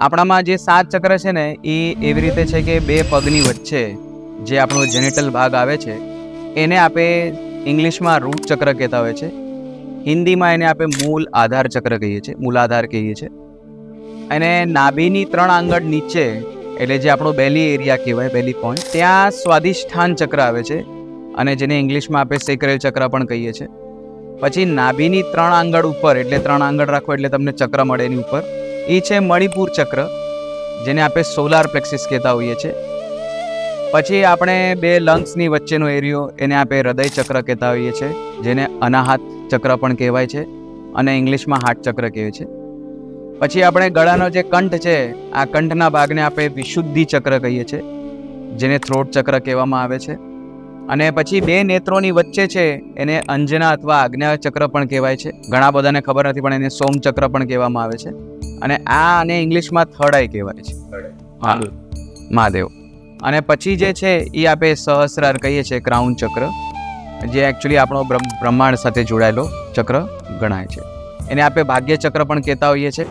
આપણામાં જે 7 ચક્ર છે ને એ એવી રીતે છે કે બે પગની વચ્ચે જે આપણો જેનિટલ ભાગ આવે છે એને આપણે ઇંગ્લિશમાં રૂટ ચક્ર કહેતા હોય છે. હિન્દીમાં એને આપણે મૂળ આધાર ચક્ર કહીએ છીએ, મૂલાધાર કહીએ છીએ. અને નાભીની 3 આંગળ નીચે એટલે જે આપણો બેલી એરિયા કહેવાય, બેલી પોઈન્ટ, ત્યાં સ્વાધિષ્ઠાન ચક્ર આવે છે અને જેને ઇંગ્લિશમાં આપણે સેક્રેલ ચક્ર પણ કહીએ છીએ. પછી નાભીની 3 આંગળ ઉપર, એટલે 3 આંગળ રાખો એટલે તમને ચક્ર મળે એની ઉપર, એ છે મણિપુર ચક્ર, જેને આપણે સોલાર પ્લેક્સિસ કહેતા હોઈએ છીએ. પછી આપણે બે લંગ્સની વચ્ચેનો એરિયો એને આપણે હૃદય ચક્ર કહેતા હોઈએ છીએ, જેને અનાહત ચક્ર પણ કહેવાય છે અને ઇંગ્લિશમાં હાર્ટ ચક્ર કહેવાય છે. પછી આપણે ગળાનો જે કંઠ છે, આ કંઠના ભાગને આપણે વિશુદ્ધિ ચક્ર કહીએ છીએ, જેને થ્રોટ ચક્ર કહેવામાં આવે છે. અને પછી બે નેત્રોની વચ્ચે છે એને અંજના અથવા આજ્ઞા ચક્ર પણ કહેવાય છે. ઘણા બધાને ખબર નથી પણ એને સોમ ચક્ર પણ કહેવામાં આવે છે. અને આને ઇંગ્લિશમાં થર્ડ આઈ કહેવાય છે. હા, મહાદેવ. અને પછી જે છે એ આપણે સહસ્રાર કહીએ છીએ, ક્રાઉન ચક્ર, જે એકચ્યુઅલી આપણો બ્રહ્માંડ સાથે જોડાયેલો ચક્ર ગણાય છે. એને આપણે ભાગ્ય ચક્ર પણ કહેતા હોઈએ છીએ.